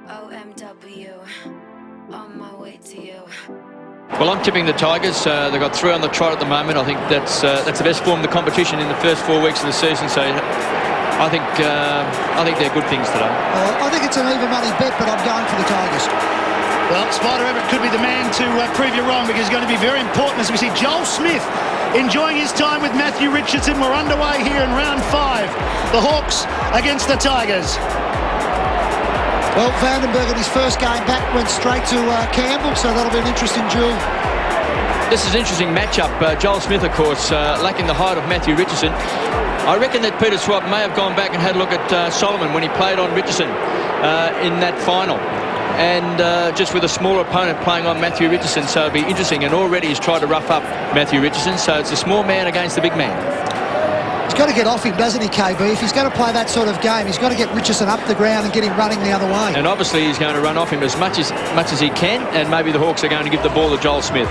OMW, on my way to you. Well, I'm tipping the Tigers. They've got 3 on the trot at the moment. I think that's the best form of the competition in the first 4 weeks of the season. So I think they're good things today. I think it's an even money bet, but I'm going for the Tigers. Well, Spider Everett could be the man to prove you wrong, because it's going to be very important as we see Joel Smith enjoying his time with Matthew Richardson. We're underway here in round 5. The Hawks against the Tigers. Well, Vandenberg in his first game back went straight to Campbell, so that'll be an interesting duel. This is an interesting matchup. Joel Smith, of course, lacking the height of Matthew Richardson. I reckon that Peter Swap may have gone back and had a look at Solomon when he played on Richardson in that final. And just with a smaller opponent playing on Matthew Richardson, so it'll be interesting. And already he's tried to rough up Matthew Richardson, so it's a small man against the big man. He's got to get off him, doesn't he, KB? If he's going to play that sort of game, he's got to get Richardson up the ground and get him running the other way. And obviously he's going to run off him as much as he can, and maybe the Hawks are going to give the ball to Joel Smith.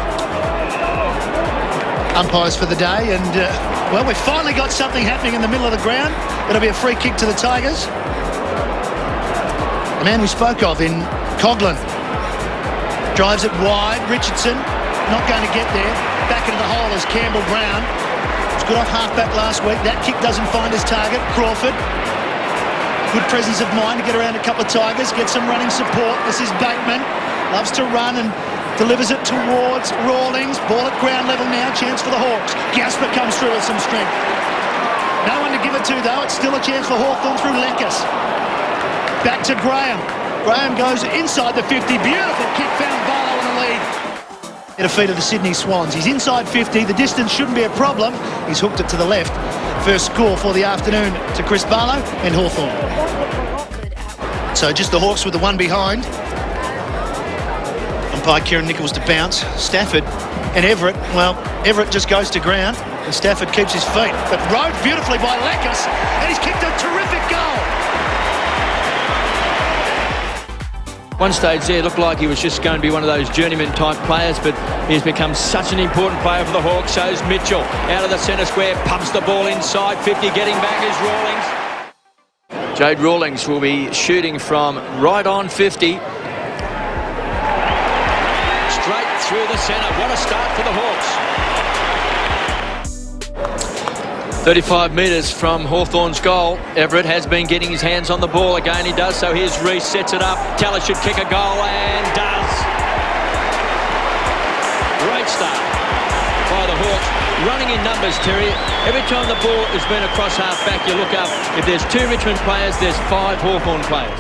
Umpires for the day, and well, we've finally got something happening in the middle of the ground. It'll be a free kick to the Tigers. The man we spoke of in Coghlan drives it wide. Richardson not going to get there. Back into the hole is Campbell Brown. It's good off half-back last week. That kick doesn't find his target. Crawford. Good presence of mind to get around a couple of Tigers. Get some running support. This is Bateman. Loves to run and delivers it towards Rawlings. Ball at ground level now. Chance for the Hawks. Gasper comes through with some strength. No one to give it to, though. It's still a chance for Hawthorn through Leckus. Back to Graham. Graham goes inside the 50. Beautiful kick, found Barlow in the lead. At a feet of the Sydney Swans. He's inside 50. The distance shouldn't be a problem. He's hooked it to the left. First score for the afternoon to Chris Barlow and Hawthorn. So just the Hawks with the one behind. Umpire Kieran Nichols to bounce. Stafford and Everett. Well, Everett just goes to ground and Stafford keeps his feet. But rode beautifully by Leckus, and he's kicked a terrific goal. One stage there, it looked like he was just going to be one of those journeyman-type players, but he's become such an important player for the Hawks. So is Mitchell. Out of the centre square, pumps the ball inside 50, getting back is Rawlings. Jade Rawlings will be shooting from right on 50. Straight through the centre. What a start for the Hawks. 35 metres from Hawthorn's goal. Everett has been getting his hands on the ball again. He does so. Here's Reece, sets it up. Teller should kick a goal and does. Great start by the Hawks. Running in numbers, Terry. Every time the ball has been across half-back, you look up. If there's 2 Richmond players, there's 5 Hawthorn players.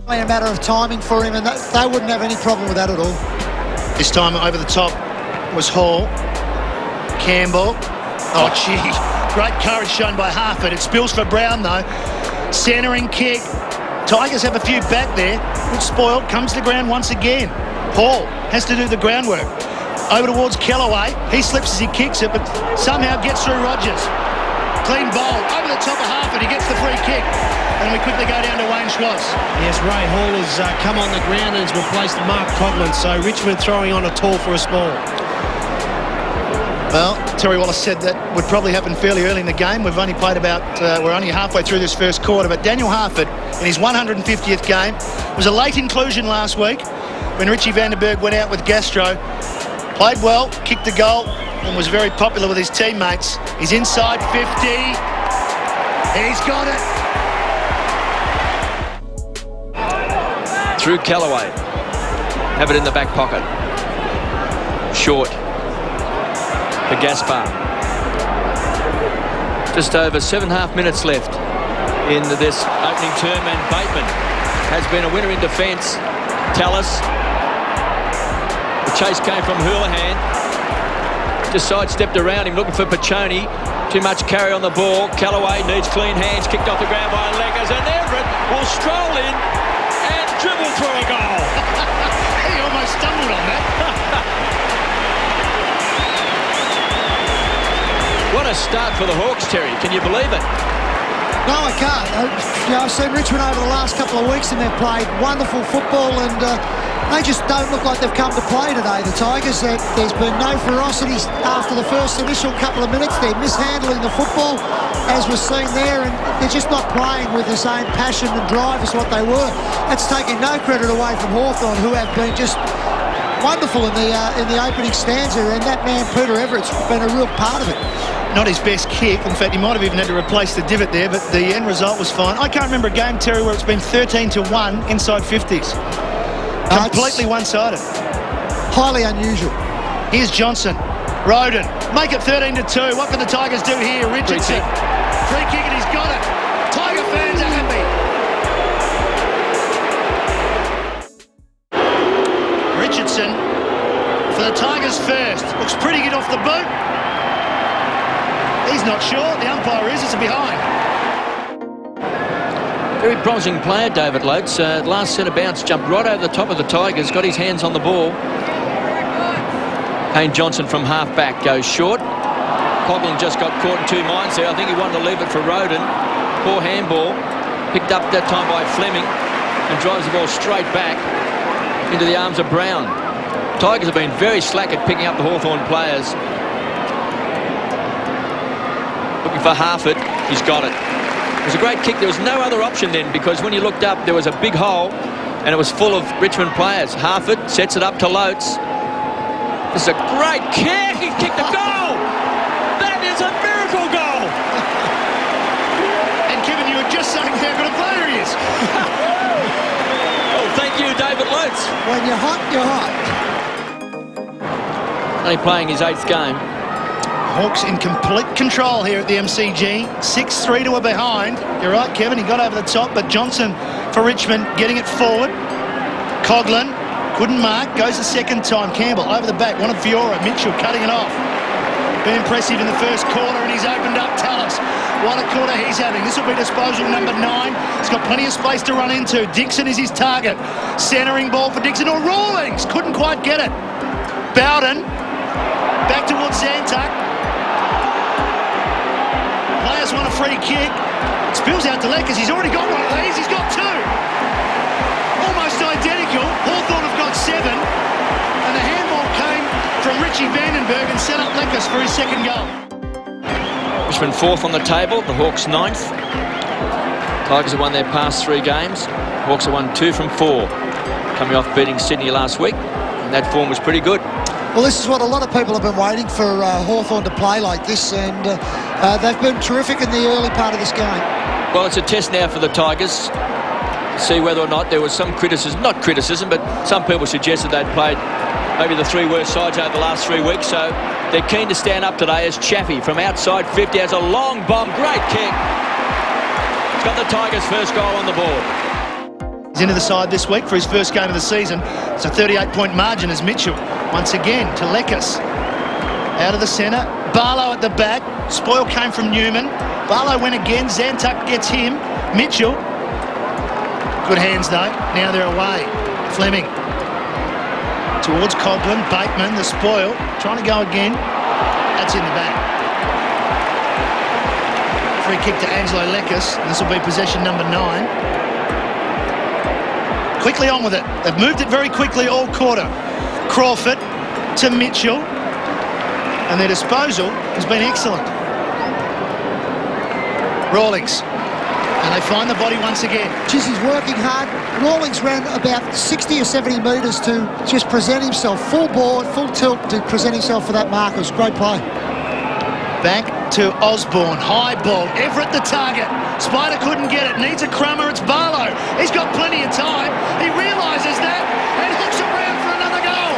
Only a matter of timing for him, and they wouldn't have any problem with that at all. This time over the top was Hall. Campbell. Oh, gee. Great courage shown by Harford. It spills for Brown, though. Centering kick. Tigers have a few back there. Good spoiled. Comes to ground once again. Hall has to do the groundwork. Over towards Kellaway. He slips as he kicks it, but somehow gets through Rogers. Clean bowl. Over the top of Harford. He gets the free kick. And we quickly go down to Wayne Schwartz. Yes, Ray Hall has come on the ground and has replaced Mark Coghlan. So Richmond throwing on a tall for a small. Well, Terry Wallace said that would probably happen fairly early in the game. We've only played we're only halfway through this first quarter, but Daniel Harford, in his 150th game, was a late inclusion last week when Richie Vandenberg went out with gastro. Played well, kicked a goal, and was very popular with his teammates. He's inside 50. He's got it. Through Kellaway. Have it in the back pocket. Short. For Gaspar. Just over 7.5 minutes left in this opening term, and Bateman has been a winner in defence. Tallis. The chase came from Houlihan. Just sidestepped around him, looking for Pachoni. Too much carry on the ball. Callaway needs clean hands. Kicked off the ground by Leggers, and Everett will stroll in and dribble through a goal. He almost stumbled on that. What a start for the Hawks, Terry. Can you believe it? No, I can't. I've seen Richmond over the last couple of weeks and they've played wonderful football and they just don't look like they've come to play today, the Tigers. There's been no ferocity after the first initial couple of minutes. They're mishandling the football, as was seen there, and they're just not playing with the same passion and drive as what they were. That's taking no credit away from Hawthorn, who have been just wonderful in the opening stanza, and that man Peter Everett's been a real part of it. Not his best kick. In fact, he might have even had to replace the divot there, but the end result was fine. I can't remember a game, Terry, where it's been 13-1 inside 50s. Completely one-sided. Highly unusual. Here's Johnson. Roden. Make it 13-2. What can the Tigers do here? Richardson. Free kick and he's got it. Tiger fans are happy. Richardson for the Tigers first. Looks pretty good off the boot. He's not sure. The umpire is. It's a behind. Very promising player, David Loates. Last centre bounce jumped right over the top of the Tigers, got his hands on the ball. Hayne Johnson from half-back goes short. Coughlin just got caught in two minds there. I think he wanted to leave it for Roden. Poor handball. Picked up that time by Fleming and drives the ball straight back into the arms of Brown. Tigers have been very slack at picking up the Hawthorn players. Looking for Harford. He's got it. It was a great kick. There was no other option then, because when you looked up, there was a big hole and it was full of Richmond players. Harford sets it up to Loates. This is a great kick. He kicked the goal. That is a miracle goal. And Kevin, you were just saying how good a player he is. Well, thank you, David Loates. When you're hot, you're hot. Only playing his 8th game. Hawks in complete control here at the MCG. 6-3 to a behind. You're right, Kevin. He got over the top, but Johnson for Richmond getting it forward. Coughlin couldn't mark. Goes the second time. Campbell over the back. Wanted Fiora. Mitchell cutting it off. Been impressive in the first quarter, and he's opened up Tallis. What a quarter he's having. This will be disposal number 9. He's got plenty of space to run into. Dixon is his target. Centering ball for Dixon. Or Rawlings. Couldn't quite get it. Bowden. Back towards Anzac. Players want a free kick. Spills out to Leckers. He's already got one of these. He's got 2. Almost identical. Hawthorn have got 7. And the handball came from Richie Vandenberg and set up Leckers for his second goal. Richmond 4th on the table. The Hawks 9th. Tigers have won their past 3 games. Hawks have won 2 from 4. Coming off beating Sydney last week. And that form was pretty good. Well, this is what a lot of people have been waiting for Hawthorn to play like this, and they've been terrific in the early part of this game. Well, it's a test now for the Tigers. See whether or not there was some criticism, not criticism, but some people suggested they'd played maybe the 3 worst sides over the last 3 weeks, so they're keen to stand up today as Chaffee from outside 50 has a long bomb, great kick. He's got the Tigers' first goal on the board. He's into the side this week for his first game of the season. It's a 38-point margin as Mitchell, once again, to Leckers. Out of the centre. Barlow at the back. Spoil came from Newman. Barlow went again. Zantuck gets him. Mitchell. Good hands, though. Now they're away. Fleming. Towards Coughlin. Bateman, the spoil. Trying to go again. That's in the back. Free kick to Angelo Leckers. This will be possession number 9. Quickly on with it. They've moved it very quickly all quarter. Crawford to Mitchell. And their disposal has been excellent. Rawlings. And they find the body once again. Geez, he's working hard. Rawlings ran about 60 or 70 metres to just present himself. Full board, full tilt to present himself for that mark. It was a great play. Back to Osborne. High ball. Everett the target. Spider couldn't get it. Needs a crummer. It's Barlow. He's got plenty of time. He realises that and hooks around for another goal.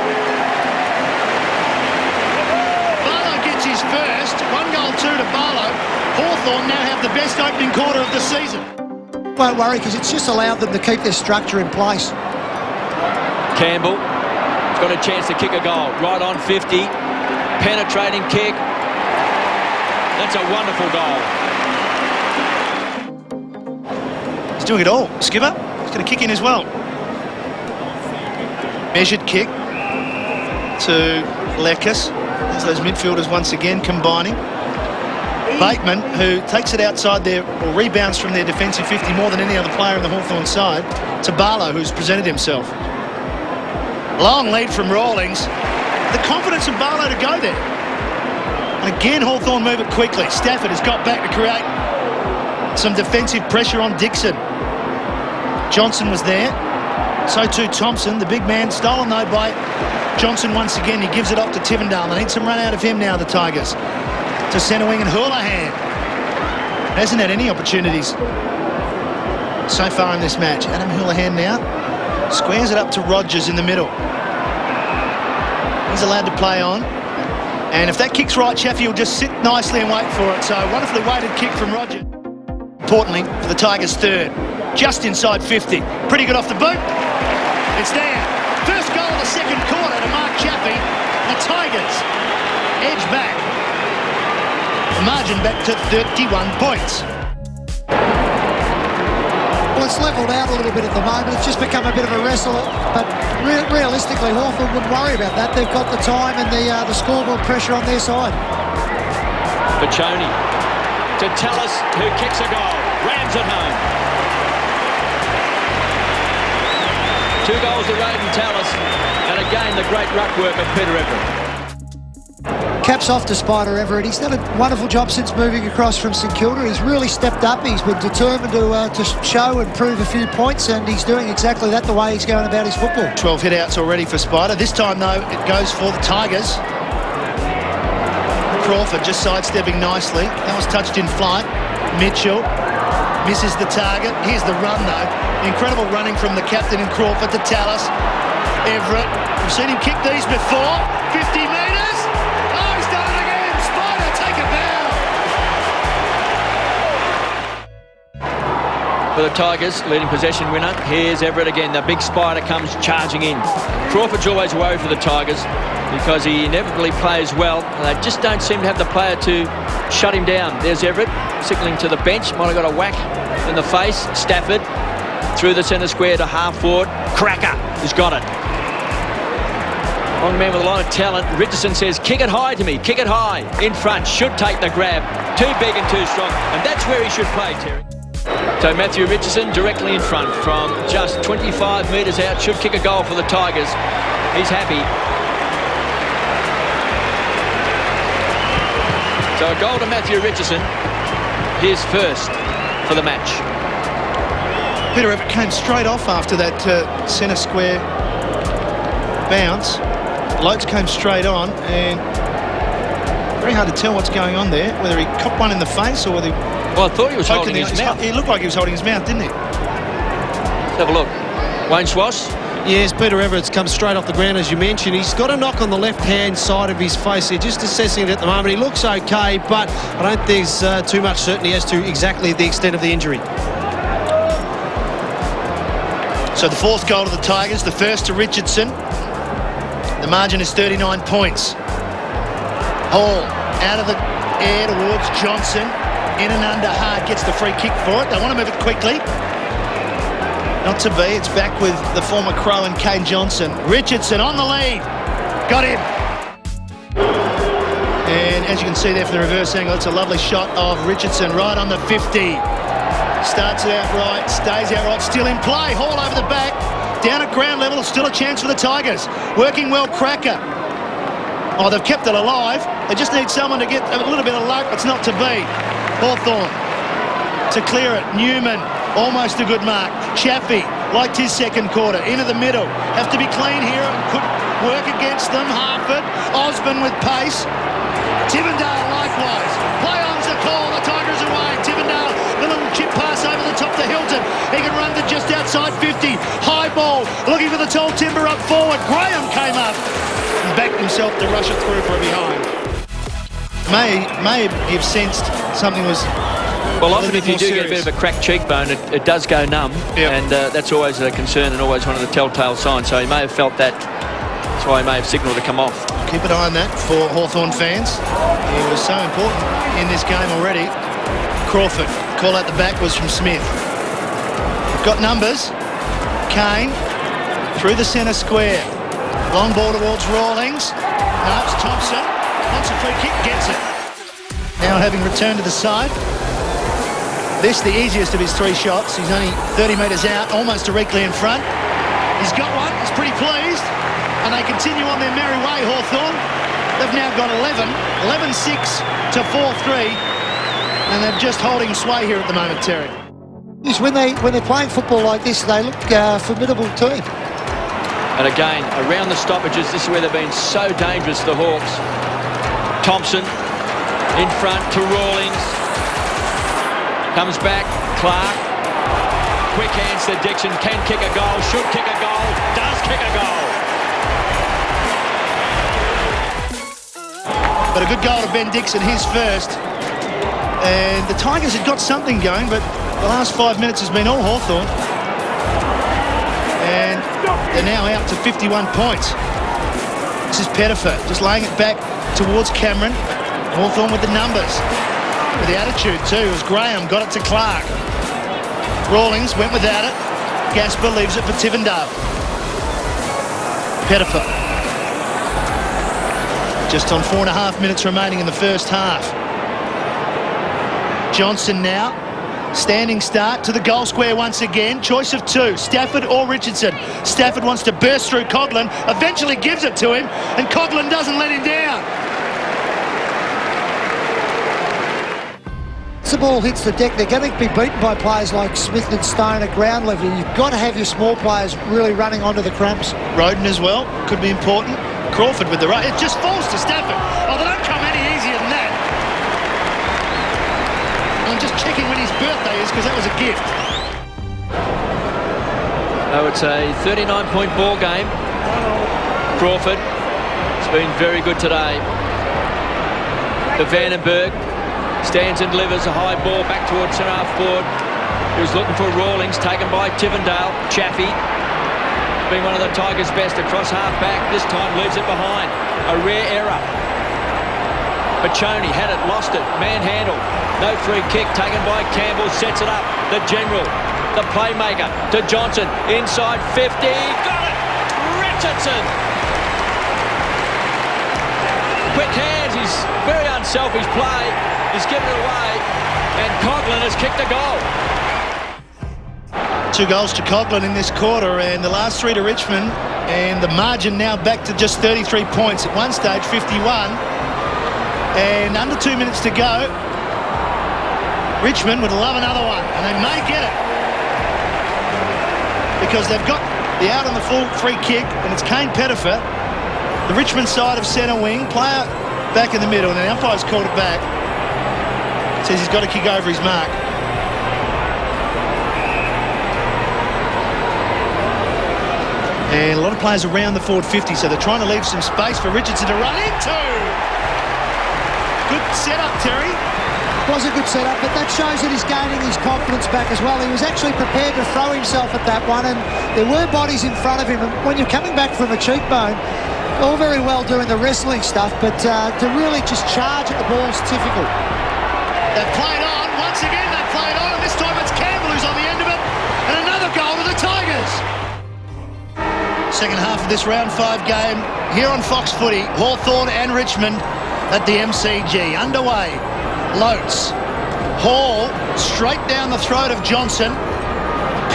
Barlow gets his first. 1 goal, 2 to Barlow. Hawthorn now have the best opening quarter of the season. Won't worry, because it's just allowed them to keep their structure in place. Campbell has got a chance to kick a goal. Right on 50. Penetrating kick. That's a wonderful goal. He's doing it all. Skipper, he's going to kick in as well. Measured kick to Leckers. As those midfielders once again combining. Bateman, who takes it outside there, or rebounds from their defensive 50 more than any other player in the Hawthorn side, to Barlow, who's presented himself. Long lead from Rawlings. The confidence of Barlow to go there. And again, Hawthorn move it quickly. Stafford has got back to create some defensive pressure on Dixon. Johnson was there. So too Thompson, the big man, stolen though by Johnson once again. He gives it off to Tivendale. They need some run out of him now, the Tigers. To centre wing and Houlihan. Hasn't had any opportunities so far in this match. Adam Houlihan now squares it up to Rogers in the middle. He's allowed to play on. And if that kick's right, Chaffee will just sit nicely and wait for it. So a wonderfully weighted kick from Rogers. Importantly, for the Tigers' third. Just inside 50. Pretty good off the boot. It's there. First goal of the second quarter to Mark Chaffee. The Tigers edge back. The margin back to 31 points. Well, it's levelled out a little bit at the moment. It's just become a bit of a wrestle. But realistically, Hawthorn wouldn't worry about that. They've got the time and the scoreboard pressure on their side. Bachoni to Tallis, who kicks a goal. Rams it home. 2 goals to Raiden Tallis, and again the great ruck work of Peter Everett. Caps off to Spider Everett. He's done a wonderful job since moving across from St Kilda. He's really stepped up. He's been determined to show and prove a few points, and he's doing exactly that the way he's going about his football. 12 hit-outs already for Spider. This time, though, it goes for the Tigers. Crawford just sidestepping nicely. That was touched in flight. Mitchell misses the target. Here's the run, though. Incredible running from the captain in Crawford to Tallis. Everett, we've seen him kick these before. 50 metres. Oh, he's done it again. Spider, take a bow. For the Tigers, leading possession winner. Here's Everett again. The big Spider comes charging in. Crawford's always a worry for the Tigers because he inevitably plays well. They just don't seem to have the player to shut him down. There's Everett signalling to the bench. Might have got a whack in the face. Stafford through the centre square to half forward. Cracker has got it. Long man with a lot of talent. Richardson says, kick it high to me. Kick it high. In front. Should take the grab. Too big and too strong. And that's where he should play, Terry. So Matthew Richardson directly in front from just 25 metres out. Should kick a goal for the Tigers. He's happy. So a goal to Matthew Richardson. His first for the match. Peter Everett came straight off after that centre square bounce. Lotes came straight on, and very hard to tell what's going on there, whether he copped one in the face or whether... Well, I thought he was holding his mouth. He looked like he was holding his mouth, didn't he? Let's have a look. Wayne Schwass. Yes, Peter Everett's come straight off the ground, as you mentioned. He's got a knock on the left-hand side of his face. They're just assessing it at the moment. He looks okay, but I don't think there's too much certainty as to exactly the extent of the injury. So the fourth goal to the Tigers, the first to Richardson. The margin is 39 points. Hall out of the air towards Johnson. In and under hard, gets the free kick for it. They want to move it quickly. Not to be, it's back with the former Crow and Kane Johnson. Richardson on the lead. Got him. And as you can see there from the reverse angle, it's a lovely shot of Richardson right on the 50. Starts it out right, stays out right, still in play. Hall over the back, down at ground level, still a chance for the Tigers. Working well, Cracker. Oh, they've kept it alive. They just need someone to get a little bit of luck. It's not to be. Hawthorn to clear it. Newman, almost a good mark. Chaffee, liked his second quarter. Into the middle. Have to be clean here. Could work against them. Harford, Osborne with pace. Tivendale likewise. Play on's the call. The Tigers away. Tivendale, the little chip pass over the top to Hilton. He can run to just outside 50. High ball, looking for the tall timber up forward. Graham came up and backed himself to rush it through for a behind. May have sensed something was... Well, often if you do get a bit of a cracked cheekbone, it does go numb, and that's always a concern and always one of the telltale signs. So he may have felt that. That's why he may have signalled to come off. Keep an eye on that for Hawthorn fans. He was so important in this game already. Crawford, call out the back was from Smith. Got numbers. Kane through the centre square. Long ball towards Rawlings. No, it's Thompson. Wants a free kick, gets it. now having returned to the side. This the easiest of his 3 shots. He's only 30 metres out, almost directly in front. He's got one. He's pretty pleased. And they continue on their merry way, Hawthorn. They've now got 11-6 to 4-3. And they're just holding sway here at the moment, Terry. Yes, when they're playing football like this, they look a formidable team. And again, around the stoppages, this is where they've been so dangerous, the Hawks. Thompson in front to Rawlings. Comes back, Clark. Quick hands to Dixon, can kick a goal, should kick a goal, does kick a goal. But a good goal to Ben Dixon, his first. And the Tigers had got something going, but the last 5 minutes has been all Hawthorn. And they're now out to 51 points. This is Pettifer, just laying it back towards Cameron. Hawthorn with the numbers. With the attitude too, as Graham got it to Clark. Rawlings went without it. Gasper leaves it for Tivendale. Pettifer. Just on 4.5 minutes remaining in the first half. Johnson now. Standing start to the goal square once again. Choice of 2, Stafford or Richardson. Stafford wants to burst through Coghlan, eventually gives it to him, and Coghlan doesn't let him down. Once the ball hits the deck, they're going to be beaten by players like Smith and Stone at ground level. You've got to have your small players really running onto the cramps. Roden as well, could be important. Crawford with the right. It just falls to Stafford. Oh, they don't come any easier than that. I'm just checking when his birthday is because that was a gift. Oh, it's a 39-point ball game. Crawford has been very good today. The Vandenberg stands and delivers a high ball back towards centre-half forward. He was looking for Rawlings, taken by Tivendale. Chaffee, being one of the Tigers' best across half-back. This time leaves it behind. A rare error. Pachoni had it, lost it, manhandled. No free kick taken by Campbell, sets it up. The general, the playmaker to Johnson, inside 50. Got it! Richardson! Quick hands, he's very unselfish play. He's given it away, and Coghlan has kicked a goal. 2 goals to Coghlan in this quarter, and the last 3 to Richmond, and the margin now back to just 33 points. At one stage, 51, and under 2 minutes to go. Richmond would love another one, and they may get it, because they've got the out on the full free kick, and it's Kane Pettifer, the Richmond side of centre wing, player back in the middle, and the umpire's called it back. Says he's got to kick over his mark. And a lot of players around the forward 50, so they're trying to leave some space for Richardson to run into. Good setup, Terry. It was a good setup, but that shows that he's gaining his confidence back as well. He was actually prepared to throw himself at that one, and there were bodies in front of him. And when you're coming back from a cheekbone, all very well doing the wrestling stuff, but to really just charge at the ball is difficult. They've played on. Once again, they've played on, and this time it's Campbell who's on the end of it. And another goal to the Tigers. Second half of this round 5 game here on Fox Footy. Hawthorn and Richmond at the MCG. Underway. Lotes. Hall straight down the throat of Johnson.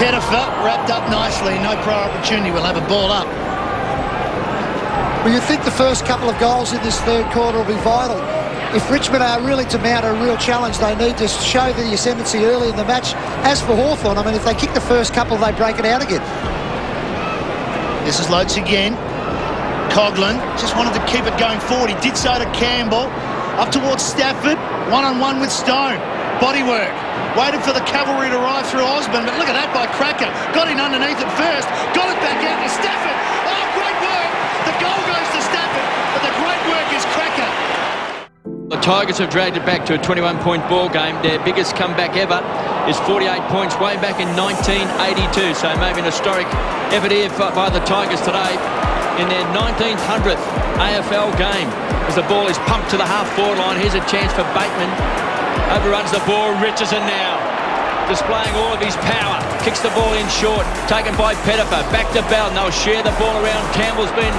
Pettifer wrapped up nicely. No prior opportunity. We'll have a ball up. Well, you think the first couple of goals in this third quarter will be vital. If Richmond are really to mount a real challenge, they need to show the ascendancy early in the match. As for Hawthorn, I mean, if they kick the first couple, they break it out again. This is Lotes again. Coghlan just wanted to keep it going forward. He did so to Campbell. Up towards Stafford. One-on-one with Stone. Bodywork. Waited for the cavalry to arrive through Osborne, but look at that by Cracker. Got in underneath it first. Got it back out to Stafford. Oh, great work. The goal goes to Stafford, but the great work is Cracker. The Tigers have dragged it back to a 21-point ball game. Their biggest comeback ever is 48 points way back in 1982. So maybe an historic effort here by the Tigers today in their 1900th AFL game. As the ball is pumped to the half-forward line, here's a chance for Bateman. Overruns the ball. Richardson now displaying all of his power. Kicks the ball in short. Taken by Pettifer. Back to Bell. And they'll share the ball around. Campbell's been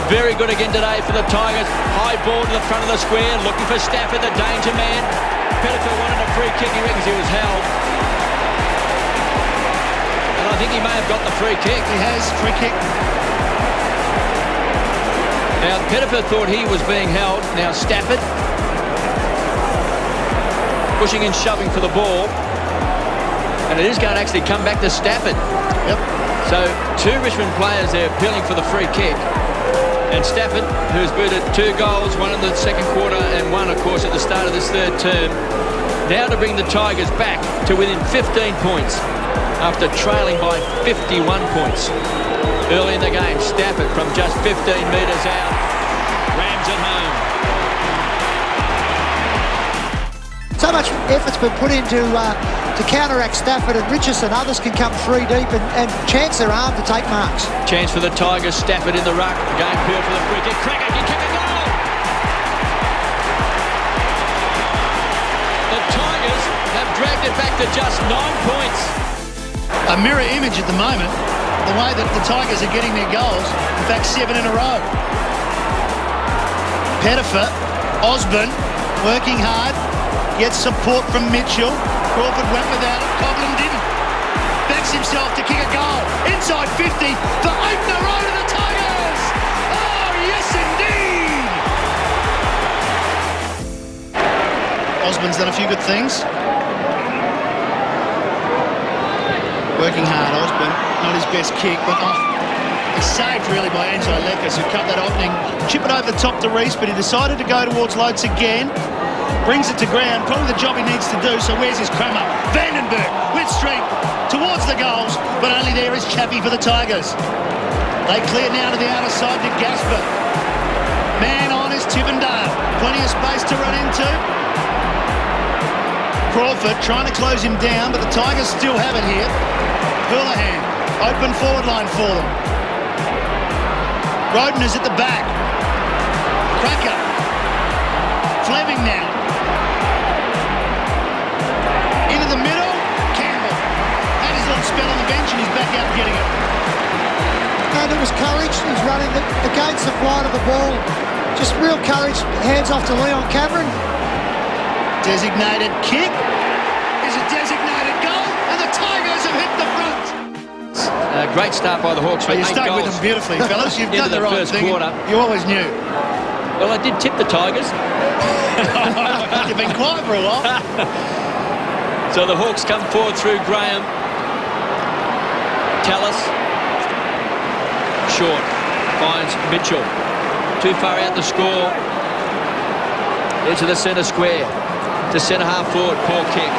very good again today for the Tigers. High ball to the front of the square, looking for Stafford, the danger man. Pettifer wanted a free kick. He reckons he was held. And I think he may have got the free kick. He has, free kick. Now, Pettifer thought he was being held. Now, Stafford pushing and shoving for the ball. And it is going to actually come back to Stafford. Yep. So, two Richmond players there appealing for the free kick. And Stafford, who's booted 2 goals, one in the second quarter and one, of course, at the start of this third term. Now to bring the Tigers back to within 15 points after trailing by 51 points. Early in the game, Stafford from just 15 metres out. Rams at home. So much effort's been put into to counteract Stafford and Richardson. Others can come 3 deep and chance their arm to take marks. Chance for the Tigers. Stafford in the ruck. Again, Pearl for the free kick. Cracker can kick a goal. The Tigers have dragged it back to just 9 points. A mirror image at the moment, the way that the Tigers are getting their goals. In fact, 7 in a row. Pettifer, Osborne, working hard, gets support from Mitchell. Crawford went without it, Coghlan didn't. Backs himself to kick a goal. Inside 50 for opener row to the Tigers! Oh, yes indeed! Osborne's done a few good things. Working hard, Osborne. Not his best kick, but it's saved really by Angelo Lekas, who cut that opening. Chip it over the top to Reese, but he decided to go towards Lotes again. Brings it to ground, probably the job he needs to do, so where's his crammer? Vandenberg with strength towards the goals, but only there is Chappie for the Tigers. They clear now to the outer side to Gasper. Man on is Tippendale. Plenty of space to run into. Crawford trying to close him down, but the Tigers still have it here. Houlihan, open forward line for them. Roden is at the back. Cracker. Fleming now. Into the middle. Campbell. Had his little spell on the bench and he's back out getting it. And it was courage. He's running against the flight of the ball. Just real courage. Hands off to Leon Cameron. Designated kick is a designated goal, and the Tigers have hit the front. Great start by the Hawks. You stayed with them beautifully, fellas. You've done the right first thing. quarter. You always knew. Well, I did tip the Tigers. You've been quiet for a while. So the Hawks come forward through Graham. Tallis. Short. Finds Mitchell. Too far out to score. Into the centre square. To centre half forward. Poor kick.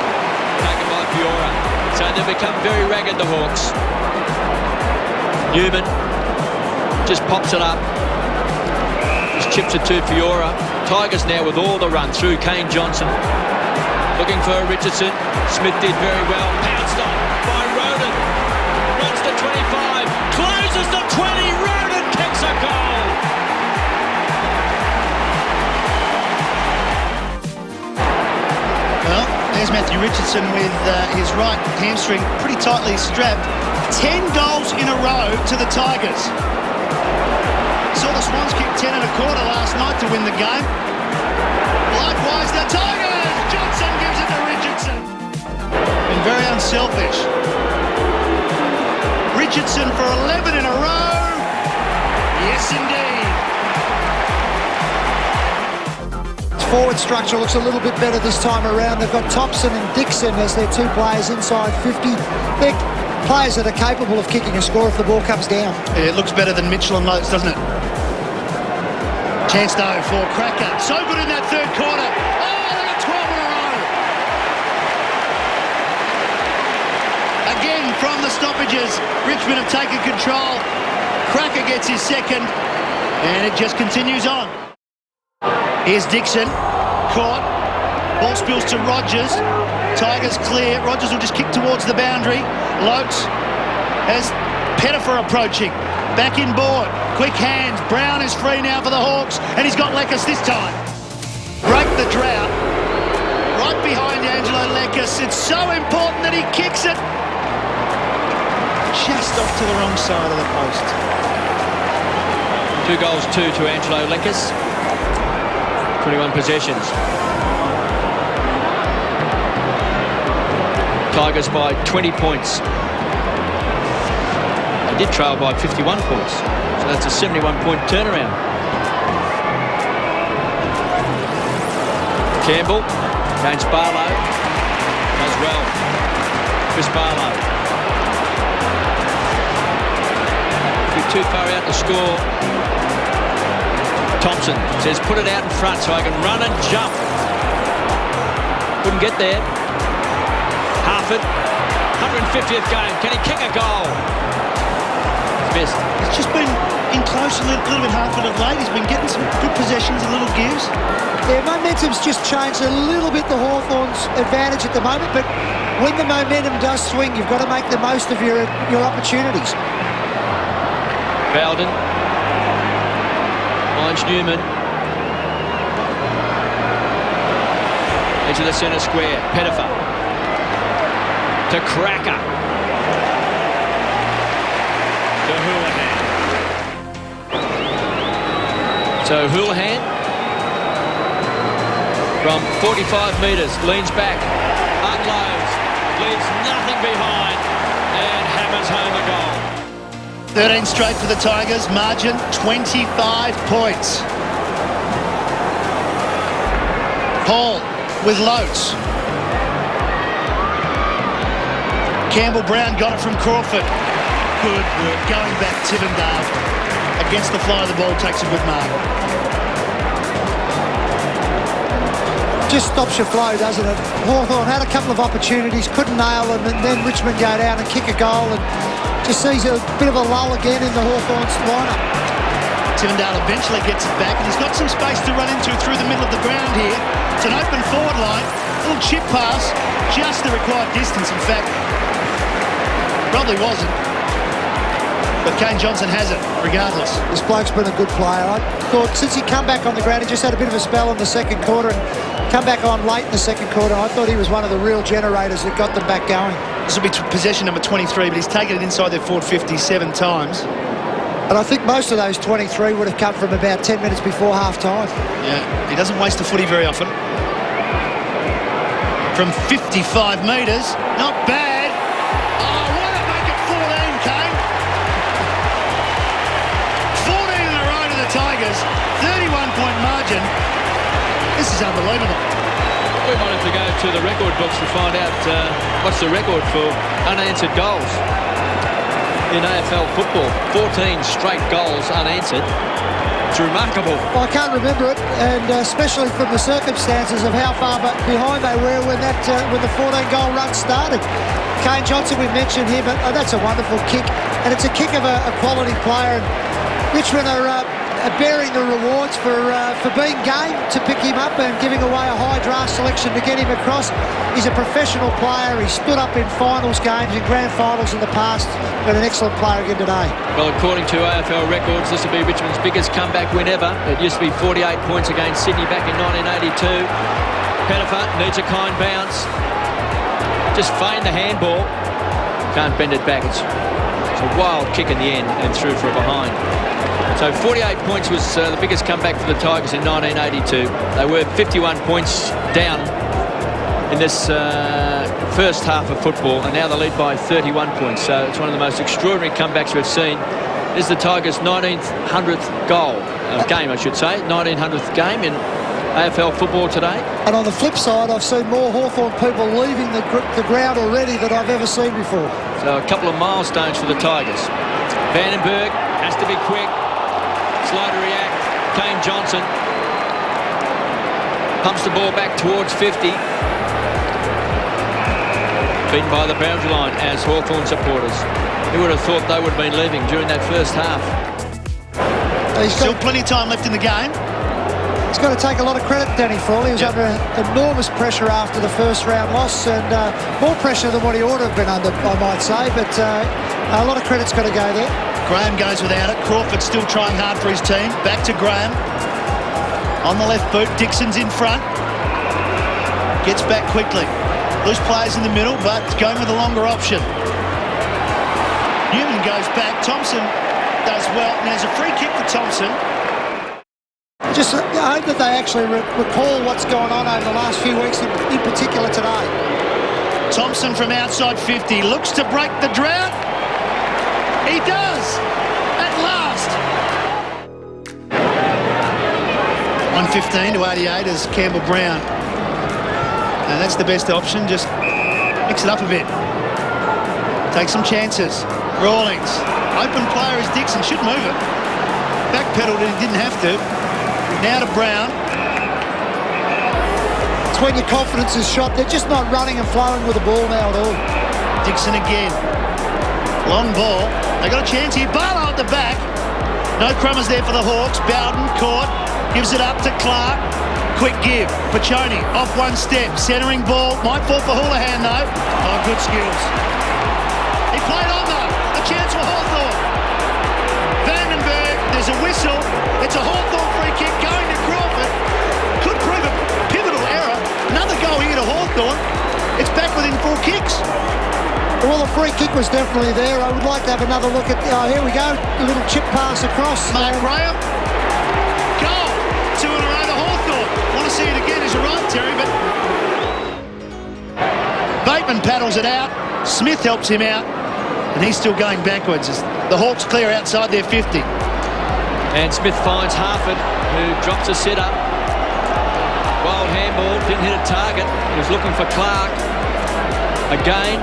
Taken by Fiora. So they've become very ragged, the Hawks. Newman just pops it up. Just chips it to Fiora. Tigers now with all the run through Kane Johnson. Looking for Richardson. Smith did very well. Pounced on by Roden. Runs to 25. Closes to 20. Roden kicks a goal. Well, there's Matthew Richardson with his right hamstring pretty tightly strapped. 10 goals in a row to the Tigers. Saw the Swans kick 10 and a quarter last night to win the game. Likewise, the Tigers! Johnson gives it to Richardson. Been very unselfish. Richardson for 11 in a row. Yes, indeed. Forward structure looks a little bit better this time around. They've got Thompson and Dixon as their 2 players inside 50. They're players that are capable of kicking a score if the ball comes down. Yeah, it looks better than Mitchell and Lotes, doesn't it? Chance though for Cracker. So good in that third quarter. Oh, they got 12 in a row. Again, from the stoppages, Richmond have taken control. Cracker gets his second, and it just continues on. Here's Dixon, caught, ball spills to Rogers, Tigers clear, Rogers will just kick towards the boundary, Lotes has Pettifer approaching, back in board, quick hands, Brown is free now for the Hawks, and he's got Lekas this time. Break the drought, right behind Angelo Lekas, it's so important that he kicks it, just off to the wrong side of the post. 2 goals, 2 to Angelo Lekas. 21 possessions. Tigers by 20 points. They did trail by 51 points. So that's a 71-point turnaround. Campbell against Barlow. Does well. Chris Barlow. Too far out to score. Thompson says put it out in front so I can run and jump. Couldn't get there. Harford, 150th game. Can he kick a goal? Missed. It's just been in close a little bit Harford of late. He's been getting some good possessions and little gives. Yeah, momentum's just changed a little bit to Hawthorn's advantage at the moment, but when the momentum does swing, you've got to make the most of your opportunities. Bowden finds Newman into the centre square. Pettifer to Cracker to Houlihan. So Houlihan from 45 metres leans back, unloads, leaves nothing behind and hammers home a goal. 13 straight for the Tigers, margin 25 points. Paul with Lotes. Campbell Brown got it from Crawford. Good work, going back Tivendale. Against the fly of the ball, takes a good mark. Just stops your flow, doesn't it? Hawthorn had a couple of opportunities, couldn't nail them, and then Richmond go down and kick a goal and just sees a bit of a lull again in the Hawthorn's lineup. Tivendale eventually gets it back, and he's got some space to run into through the middle of the ground here. It's an open forward line, little chip pass, just the required distance, in fact. Probably wasn't. But Kane Johnson has it, regardless. This bloke's been a good player. I thought since he come back on the ground, he just had a bit of a spell in the second quarter and come back on late in the second quarter. I thought he was one of the real generators that got them back going. This will be possession number 23, but he's taken it inside their forward 57 times. And I think most of those 23 would have come from about 10 minutes before half-time. Yeah, he doesn't waste the footy very often. From 55 metres, not bad. Oh, why not make it 14, Kane? 14 in a row to the Tigers, 31-point margin. This is unbelievable. We might have to go to the record books to find out what's the record for unanswered goals in AFL football. 14 straight goals unanswered. It's remarkable. I can't remember it, and especially from the circumstances of how far behind they were when the 14-goal run started. Kane Johnson we mentioned here, but that's a wonderful kick, and it's a kick of a quality player. And Richmond are bearing the rewards for being game to pick him up and giving away a high draft selection to get him across. He's a professional player. He stood up in finals games and grand finals in the past, and an excellent player again today. Well, according to AFL records, this will be Richmond's biggest comeback win ever. It used to be 48 points against Sydney back in 1982. Pettifer needs a kind bounce. Just feigned the handball. Can't bend it back. It's a wild kick in the end and through for a behind. So 48 points was the biggest comeback for the Tigers in 1982. They were 51 points down in this first half of football, and now they lead by 31 points. So it's one of the most extraordinary comebacks we've seen. This is the Tigers' 1900th game, I should say. 1900th game in AFL football today. And on the flip side, I've seen more Hawthorn people leaving the ground already than I've ever seen before. So a couple of milestones for the Tigers. Vandenberg has to be quick. Slow to react. Kane Johnson pumps the ball back towards 50. Beaten by the boundary line as Hawthorn supporters. Who would have thought they would have been leaving during that first half? Still plenty of time left in the game. He's got to take a lot of credit, Danny Frawley. He was under enormous pressure after the first round loss, and more pressure than what he ought to have been under, I might say, but a lot of credit's got to go there. Graham goes without it. Crawford still trying hard for his team. Back to Graham. On the left boot, Dixon's in front. Gets back quickly. Loose players in the middle, but going with a longer option. Newman goes back. Thompson does well. And there's a free kick for Thompson. Just I hope that they actually recall what's going on over the last few weeks, in particular today. Thompson from outside 50 looks to break the drought. He does at last. 115 to 88 is Campbell Brown. And that's the best option. Just mix it up a bit. Take some chances. Rawlings. Open player is Dixon. Should move it. Backpedaled and he didn't have to. Now to Brown. It's when your confidence is shot. They're just not running and flowing with the ball now at all. Dixon again. Long ball. They got a chance here. Barlow at the back. No crummers there for the Hawks. Bowden caught. Gives it up to Clark. Quick give. Pachoni off one step. Centering ball. Might fall for Houlihan though. Oh, good skills. He played on though. A chance for Hawthorn. Vandenberg. There's a whistle. It's a Hawthorn free kick going to Crawford. Could prove a pivotal error. Another goal here to Hawthorn. It's back within 4 kicks. Well, the free kick was definitely there. I would like to have another look at... here we go. A little chip pass across. Mark Graham. Goal. 2 in a row to Hawthorn. Want to see it again, is you're right, Terry, but... Bateman paddles it out. Smith helps him out. And he's still going backwards. As the Hawks clear outside their 50. And Smith finds Harford, who drops a set-up. Wild handball, didn't hit a target. He was looking for Clark. Again,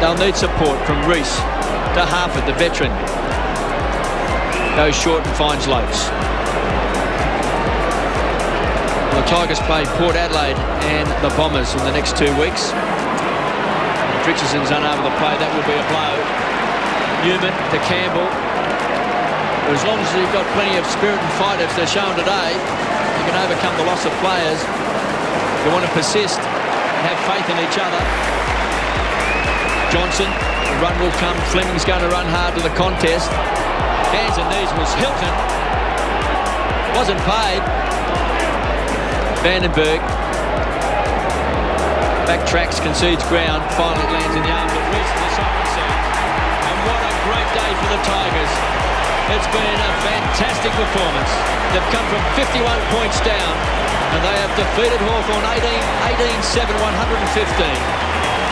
they'll need support from Reese to Harford, the veteran. Goes short and finds Lopes. Well, the Tigers play Port Adelaide and the Bombers in the next 2 weeks. If Richardson's unable to play, that will be a blow. Newman to Campbell. But as long as you've got plenty of spirit and fight, as they're shown today, you can overcome the loss of players. You want to persist and have faith in each other. Johnson, the run will come. Fleming's going to run hard to the contest. Hands and knees was Hilton. Wasn't paid. Vandenberg backtracks, concedes ground. Finally lands in the arms of Reese, the siren sound. And what a great day for the Tigers. It's been a fantastic performance. They've come from 51 points down and they have defeated Hawthorn 18-7, 115.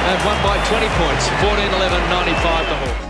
They've won by 20 points, 14-11, 95 to Hawks.